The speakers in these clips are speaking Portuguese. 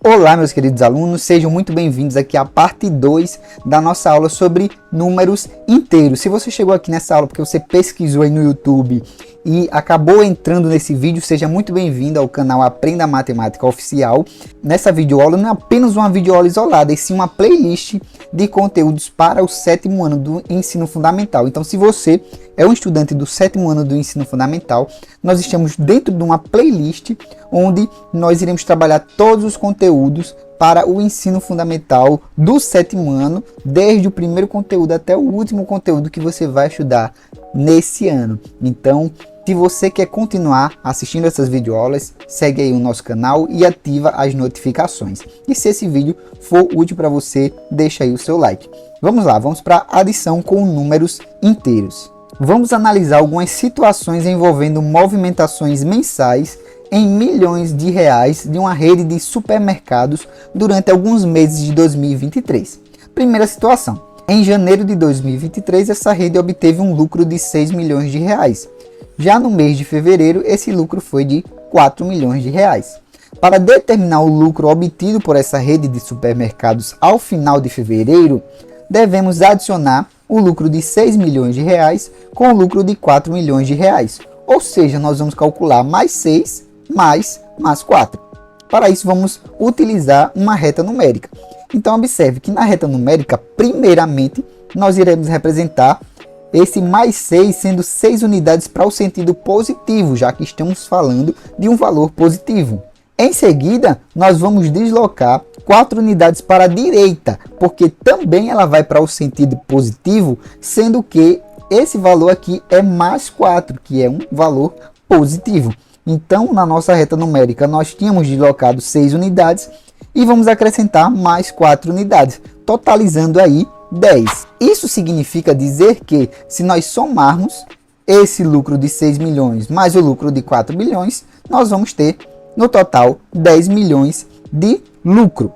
Olá, meus queridos alunos, sejam muito bem-vindos aqui à parte 2 da nossa aula sobre números inteiros. Se você chegou aqui nessa aula porque você pesquisou aí no YouTube e acabou entrando nesse vídeo, seja muito bem-vindo ao canal Aprenda Matemática Oficial. Nessa videoaula não é apenas uma videoaula isolada, e sim uma playlist de conteúdos para o 7º ano do ensino fundamental. Então, se você é um estudante do 7º ano do ensino fundamental, nós estamos dentro de uma playlist onde nós iremos trabalhar todos os conteúdos para o ensino fundamental do 7º ano, desde o primeiro conteúdo até o último conteúdo que você vai estudar nesse ano. Então, se você quer continuar assistindo essas videoaulas, segue aí o nosso canal e ativa as notificações. E se esse vídeo for útil para você, deixa aí o seu like. Vamos lá, vamos para a adição com números inteiros. Vamos analisar algumas situações envolvendo movimentações mensais em milhões de reais de uma rede de supermercados durante alguns meses de 2023. Primeira situação. Em janeiro de 2023, essa rede obteve um lucro de 6 milhões de reais. Já no mês de fevereiro, esse lucro foi de 4 milhões de reais. Para determinar o lucro obtido por essa rede de supermercados ao final de fevereiro, devemos adicionar o lucro de 6 milhões de reais com o lucro de 4 milhões de reais. Ou seja, nós vamos calcular mais 6 mais 4. Para isso, vamos utilizar uma reta numérica. Então, observe que na reta numérica, primeiramente, nós iremos representar esse mais 6 sendo 6 unidades para o sentido positivo, já que estamos falando de um valor positivo. Em seguida, nós vamos deslocar 4 unidades para a direita, porque também ela vai para o sentido positivo, sendo que esse valor aqui é mais 4, que é um valor positivo. Então, na nossa reta numérica, nós tínhamos deslocado 6 unidades e vamos acrescentar mais 4 unidades, totalizando aí 10. Isso significa dizer que, se nós somarmos esse lucro de 6 milhões mais o lucro de 4 milhões, nós vamos ter, no total, 10 milhões de lucro.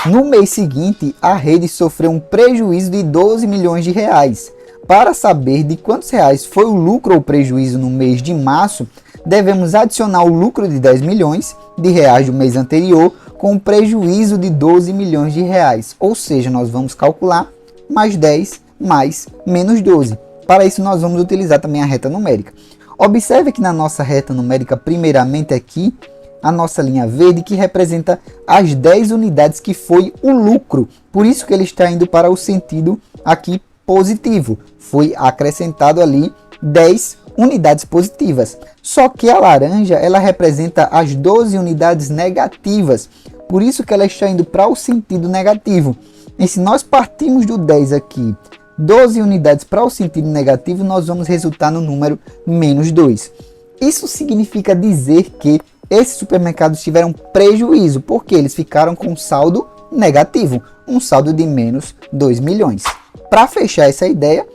No mês seguinte, a rede sofreu um prejuízo de 12 milhões de reais. Para saber de quantos reais foi o lucro ou prejuízo no mês de março, devemos adicionar o lucro de 10 milhões de reais do mês anterior com o prejuízo de 12 milhões de reais. Ou seja, nós vamos calcular mais 10 mais menos 12. Para isso, nós vamos utilizar também a reta numérica. Observe que na nossa reta numérica, primeiramente aqui, a nossa linha verde que representa as 10 unidades que foi o lucro. Por isso que ele está indo para o sentido aqui positivo. Foi acrescentado ali 10 unidades positivas. Só que a laranja, ela representa as 12 unidades negativas. Por isso que ela está indo para o sentido negativo. E se nós partirmos do 10 aqui, 12 unidades para o sentido negativo, nós vamos resultar no número menos 2. Isso significa dizer que esses supermercados tiveram prejuízo, porque eles ficaram com saldo negativo, um saldo de menos 2 milhões. Para fechar essa ideia,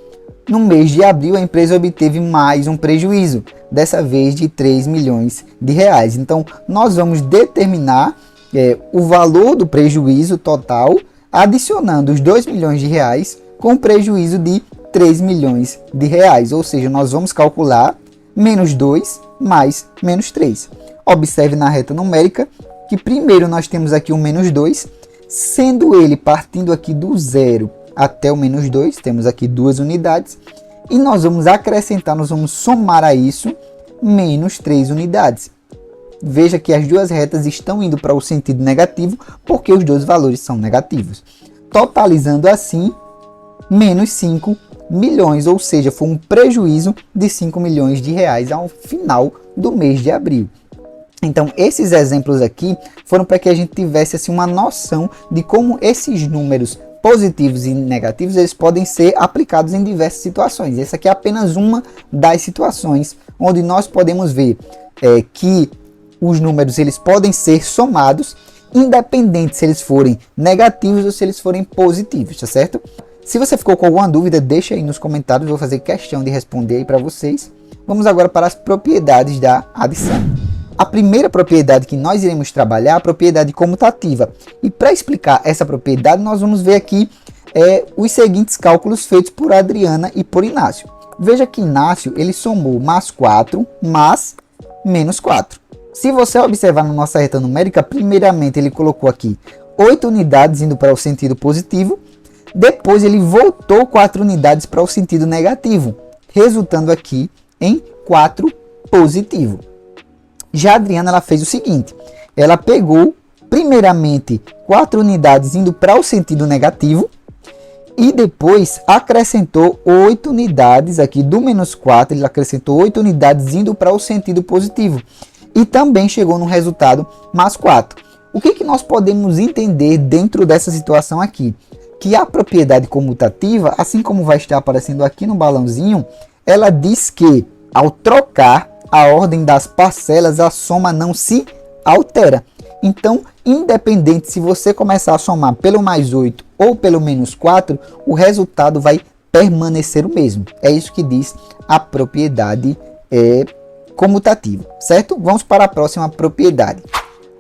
no mês de abril a empresa obteve mais um prejuízo, dessa vez de 3 milhões de reais. Então, nós vamos determinar o valor do prejuízo total, adicionando os 2 milhões de reais com prejuízo de 3 milhões de reais. Ou seja, nós vamos calcular menos 2 mais menos 3. Observe na reta numérica que primeiro nós temos aqui o menos 2, sendo ele partindo aqui do 0 até o menos 2, temos aqui 2 unidades, e nós vamos acrescentar, nós vamos somar a isso menos 3 unidades. Veja que as duas retas estão indo para o sentido negativo, porque os dois valores são negativos. Totalizando assim, menos 5 milhões, ou seja, foi um prejuízo de 5 milhões de reais ao final do mês de abril. Então, esses exemplos aqui foram para que a gente tivesse assim, uma noção de como esses números positivos e negativos eles podem ser aplicados em diversas situações. Essa aqui é apenas uma das situações onde nós podemos ver que os números eles podem ser somados, independente se eles forem negativos ou se eles forem positivos, tá certo? Se você ficou com alguma dúvida, deixa aí nos comentários, vou fazer questão de responder aí para vocês. Vamos agora para as propriedades da adição. A primeira propriedade que nós iremos trabalhar é a propriedade comutativa. E para explicar essa propriedade, nós vamos ver aqui os seguintes cálculos feitos por Adriana e por Inácio. Veja que Inácio ele somou mais 4 mais menos 4. Se você observar na nossa reta numérica, primeiramente ele colocou aqui 8 unidades indo para o sentido positivo, depois ele voltou 4 unidades para o sentido negativo, resultando aqui em 4 positivo. Já a Adriana ela fez o seguinte, ela pegou primeiramente 4 unidades indo para o sentido negativo e depois acrescentou 8 unidades aqui do menos 4, ele acrescentou 8 unidades indo para o sentido positivo e também chegou no resultado mais 4. O que nós podemos entender dentro dessa situação aqui? Que a propriedade comutativa, assim como vai estar aparecendo aqui no balãozinho, ela diz que ao trocar a ordem das parcelas, a soma não se altera. Então, independente se você começar a somar pelo mais 8 ou pelo menos 4, o resultado vai permanecer o mesmo. É isso que diz a propriedade comutativa, certo? Vamos para a próxima propriedade.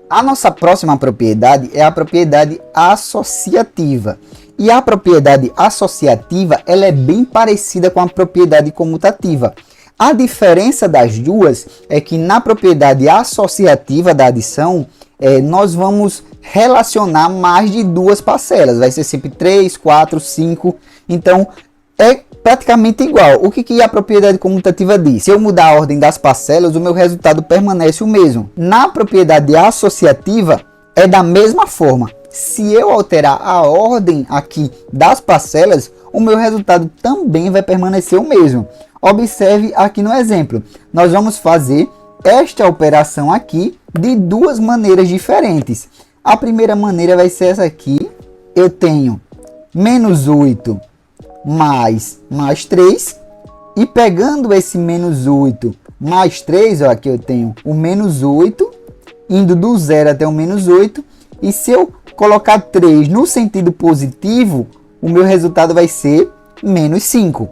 A nossa próxima propriedade é a propriedade associativa. E a propriedade associativa ela é bem parecida com a propriedade comutativa. A diferença das duas é que na propriedade associativa da adição, nós vamos relacionar mais de duas parcelas. Vai ser sempre 3, 4, 5. Então, é praticamente igual. O que a propriedade comutativa diz? Se eu mudar a ordem das parcelas, o meu resultado permanece o mesmo. Na propriedade associativa, é da mesma forma. Se eu alterar a ordem aqui das parcelas, o meu resultado também vai permanecer o mesmo. Observe aqui no exemplo. Nós vamos fazer esta operação aqui de duas maneiras diferentes. A primeira maneira vai ser essa aqui. Eu tenho menos 8 mais 3. E pegando esse menos 8 mais 3, ó, aqui eu tenho o menos 8, indo do 0 até o menos 8. E se eu colocar 3 no sentido positivo, o meu resultado vai ser menos 5.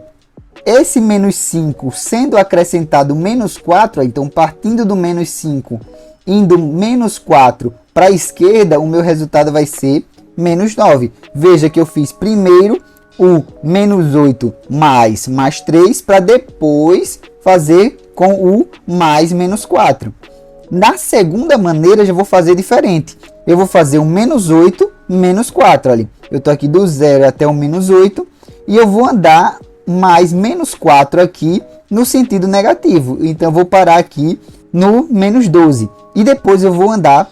Esse menos 5 sendo acrescentado menos 4, então partindo do menos 5, indo menos 4 para a esquerda, o meu resultado vai ser menos 9. Veja que eu fiz primeiro o menos 8 mais 3 para depois fazer com o mais menos 4. Na segunda maneira, eu já vou fazer diferente. Eu vou fazer o menos 8 menos 4. Olha, eu estou aqui do 0 até o menos 8 e eu vou andar mais menos 4 aqui no sentido negativo. Então, eu vou parar aqui no menos 12. E depois eu vou andar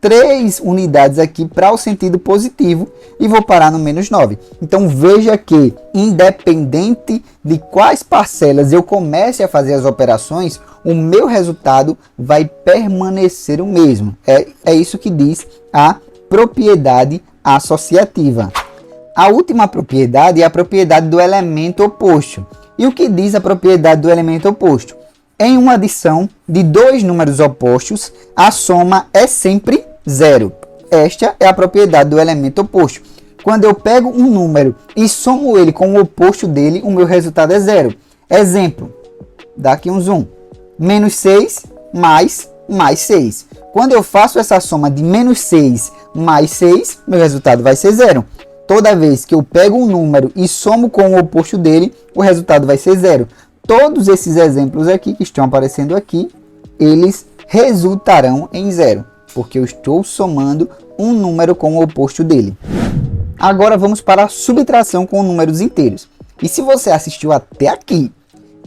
3 unidades aqui para o sentido positivo e vou parar no menos 9. Então, veja que, independente de quais parcelas eu comece a fazer as operações, o meu resultado vai permanecer o mesmo. É isso que diz a propriedade associativa. A última propriedade é a propriedade do elemento oposto. E o que diz a propriedade do elemento oposto? Em uma adição de dois números opostos, a soma é sempre 0. Esta é a propriedade do elemento oposto. Quando eu pego um número e somo ele com o oposto dele, o meu resultado é 0. Exemplo, dá aqui um zoom. Menos 6 mais 6. Quando eu faço essa soma de menos 6 mais 6, meu resultado vai ser 0. Toda vez que eu pego um número e somo com o oposto dele, o resultado vai ser 0. Todos esses exemplos aqui que estão aparecendo aqui, eles resultarão em 0, porque eu estou somando um número com o oposto dele. Agora vamos para a subtração com números inteiros. E se você assistiu até aqui,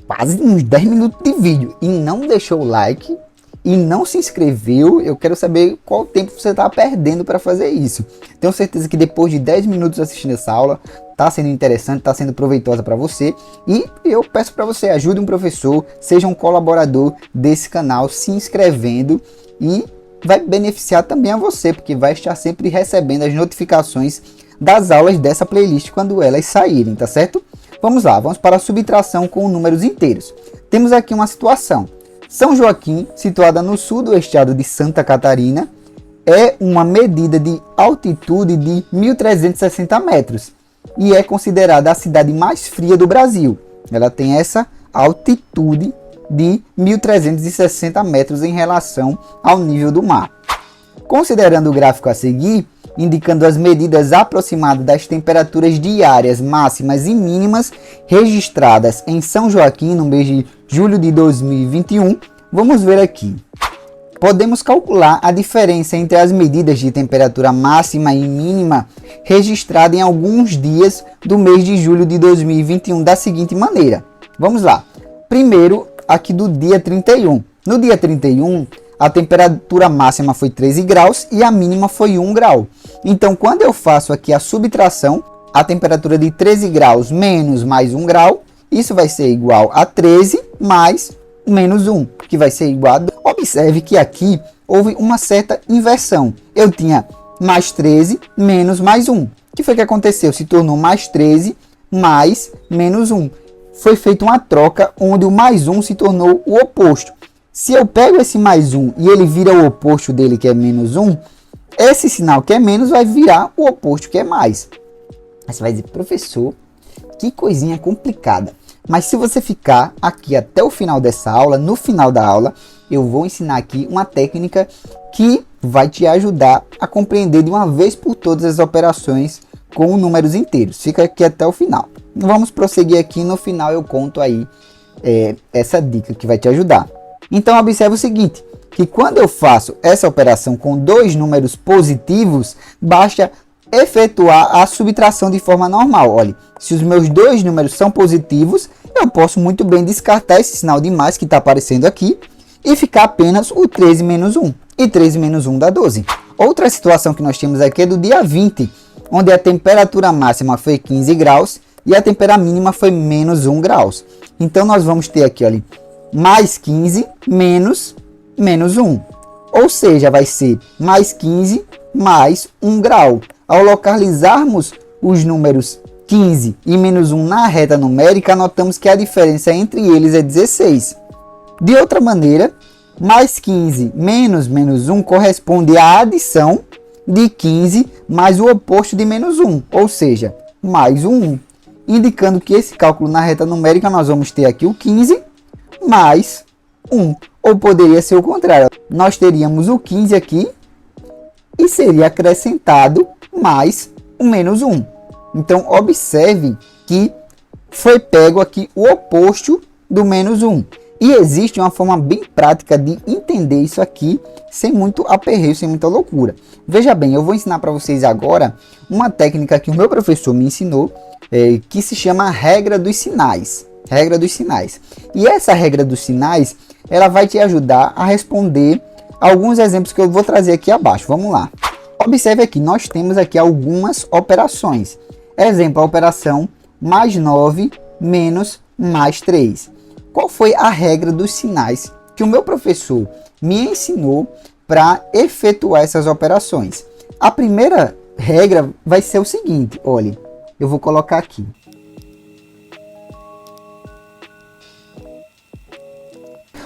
quase uns 10 minutos de vídeo, e não deixou o like, e não se inscreveu, eu quero saber qual tempo você está perdendo para fazer isso. Tenho certeza que depois de 10 minutos assistindo essa aula, está sendo interessante, está sendo proveitosa para você. E eu peço para você, ajude um professor, seja um colaborador desse canal, se inscrevendo, e vai beneficiar também a você, porque vai estar sempre recebendo as notificações das aulas dessa playlist quando elas saírem, tá certo? Vamos lá, vamos para a subtração com números inteiros. Temos aqui uma situação. São Joaquim, situada no sul do estado de Santa Catarina, é uma medida de altitude de 1.360 metros e é considerada a cidade mais fria do Brasil. Ela tem essa altitude de 1.360 metros em relação ao nível do mar. Considerando o gráfico a seguir, indicando as medidas aproximadas das temperaturas diárias máximas e mínimas registradas em São Joaquim no mês de julho de 2021, vamos ver aqui. podemos calcular a diferença entre as medidas de temperatura máxima e mínima registrada em alguns dias do mês de julho de 2021 da seguinte maneira. Vamos lá. Primeiro, aqui do dia 31. No dia 31, a temperatura máxima foi 13 graus e a mínima foi 1 grau. Então, quando eu faço aqui a subtração, a temperatura de 13 graus menos mais 1 grau, isso vai ser igual a 13 mais menos 1, que vai ser igual a 2. Observe que aqui houve uma certa inversão. Eu tinha mais 13 menos mais 1. O que foi que aconteceu? Se tornou mais 13 mais menos 1. Foi feita uma troca onde o mais 1 se tornou o oposto. Se eu pego esse mais 1 e ele vira o oposto dele, que é menos 1, esse sinal que é menos vai virar o oposto, que é mais. Aí você vai dizer, professor, que coisinha complicada. Mas se você ficar aqui até o final dessa aula, no final da aula, eu vou ensinar aqui uma técnica que vai te ajudar a compreender de uma vez por todas as operações com números inteiros. Fica aqui até o final. Vamos prosseguir aqui, no final eu conto aí essa dica que vai te ajudar. Então observe o seguinte, que quando eu faço essa operação com dois números positivos, basta efetuar a subtração de forma normal. Olha, se os meus dois números são positivos, eu posso muito bem descartar esse sinal de mais que está aparecendo aqui e ficar apenas o 13 menos 1. E 13 menos 1 dá 12. Outra situação que nós temos aqui é do dia 20, onde a temperatura máxima foi 15 graus e a temperatura mínima foi menos 1 graus. Então nós vamos ter aqui, olha, mais 15 menos menos 1. Ou seja, vai ser mais 15 mais 1 grau. Ao localizarmos os números 15 e menos 1 na reta numérica, notamos que a diferença entre eles é 16. De outra maneira, mais 15 menos menos 1 corresponde à adição de 15 mais o oposto de menos 1, ou seja, mais um 1. Indicando que esse cálculo na reta numérica nós vamos ter aqui o 15 mais 1. Ou poderia ser o contrário. Nós teríamos o 15 aqui e seria acrescentado mais o menos 1. Então, observe que foi pego aqui o oposto do menos 1. E existe uma forma bem prática de entender isso aqui sem muito aperreio, sem muita loucura. Veja bem, eu vou ensinar para vocês agora uma técnica que o meu professor me ensinou, que se chama regra dos sinais. Regra dos sinais. E essa regra dos sinais, ela vai te ajudar a responder alguns exemplos que eu vou trazer aqui abaixo. Vamos lá. Observe aqui, nós temos aqui algumas operações. Exemplo, a operação mais 9 menos mais 3. Qual foi a regra dos sinais que o meu professor me ensinou para efetuar essas operações? A primeira regra vai ser o seguinte, olha, eu vou colocar aqui.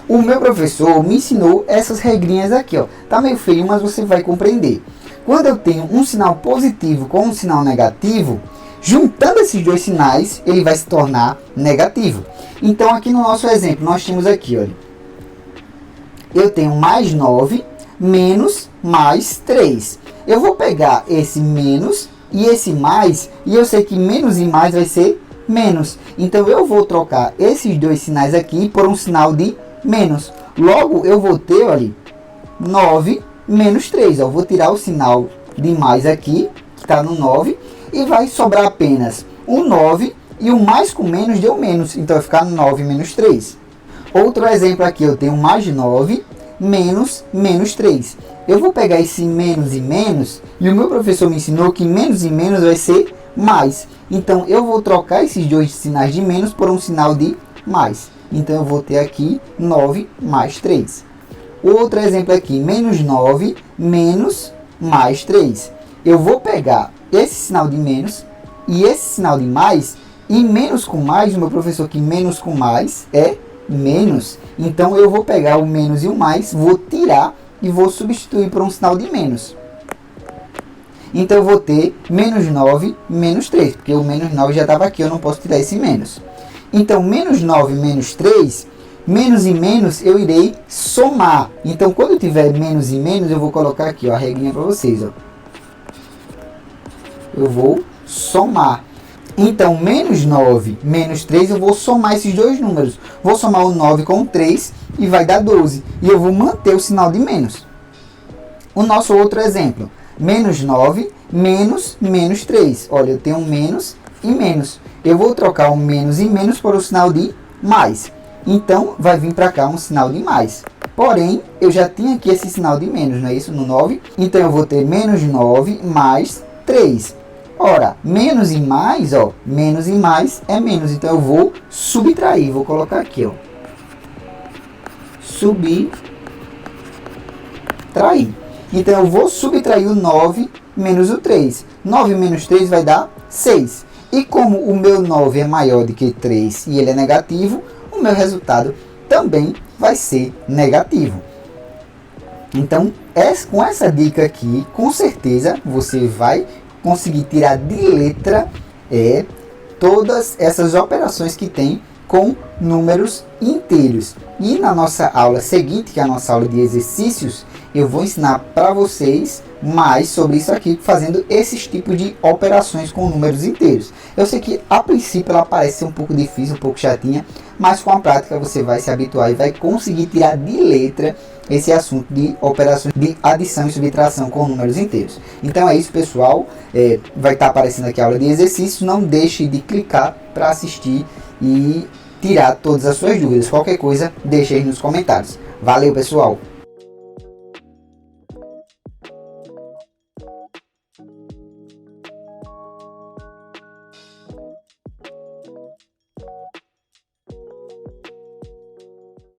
O meu professor me ensinou essas regrinhas aqui, ó. Tá meio feio, mas você vai compreender. Quando eu tenho um sinal positivo com um sinal negativo, juntando esses dois sinais, ele vai se tornar negativo. Então, aqui no nosso exemplo, nós temos aqui, olha. Eu tenho mais 9 menos mais 3. Eu vou pegar esse menos e esse mais, e eu sei que menos e mais vai ser menos. Então, eu vou trocar esses dois sinais aqui por um sinal de menos. Logo, eu vou ter, olha, 9 menos 3. Eu vou tirar o sinal de mais aqui, que está no 9, e vai sobrar apenas um 9, e o mais com menos deu menos. Então, vai ficar 9 menos 3. Outro exemplo aqui, eu tenho mais 9 menos menos 3. Eu vou pegar esse menos e menos, e o meu professor me ensinou que menos e menos vai ser mais. Então, eu vou trocar esses dois sinais de menos por um sinal de mais. Então, eu vou ter aqui 9 mais 3. Outro exemplo aqui, menos 9 menos mais 3. Eu vou pegar esse sinal de menos e esse sinal de mais, e menos com mais, o meu professor que menos com mais é menos. Então, eu vou pegar o menos e o mais, vou tirar e vou substituir por um sinal de menos. Então, eu vou ter menos 9 menos 3, porque o menos 9 já estava aqui, eu não posso tirar esse menos. Então, menos 9 menos 3, menos e menos eu irei somar. Então, quando eu tiver menos e menos, eu vou colocar aqui, ó, a regrinha para vocês. Ó. Eu vou somar. Então, menos 9 menos 3, eu vou somar esses dois números. Vou somar o 9 com o 3 e vai dar 12. E eu vou manter o sinal de menos. O nosso outro exemplo. Menos 9 menos menos 3. Olha, eu tenho um menos e menos. Eu vou trocar o menos e menos por um sinal de mais. Então, vai vir para cá um sinal de mais. Porém, eu já tinha aqui esse sinal de menos, não é isso? No 9. Então, eu vou ter menos 9 mais 3. Ora, menos e mais, ó, menos e mais é menos. Então, eu vou subtrair. Vou colocar aqui, ó. Subtrair. Então, eu vou subtrair o 9 menos o 3. 9 menos 3 vai dar 6. E como o meu 9 é maior do que 3 e ele é negativo, o meu resultado também vai ser negativo. Então, com essa dica aqui, com certeza você vai conseguir tirar de letra todas essas operações que tem com números inteiros. E na nossa aula seguinte, que é a nossa aula de exercícios, eu vou ensinar para vocês mais sobre isso aqui, fazendo esses tipos de operações com números inteiros. Eu sei que a princípio ela parece ser um pouco difícil, um pouco chatinha, mas com a prática você vai se habituar e vai conseguir tirar de letra esse assunto de operações de adição e subtração com números inteiros. Então é isso, pessoal. Vai estar aparecendo aqui a aula de exercícios. Não deixe de clicar para assistir e tirar todas as suas dúvidas. Qualquer coisa, deixe aí nos comentários. Valeu, pessoal!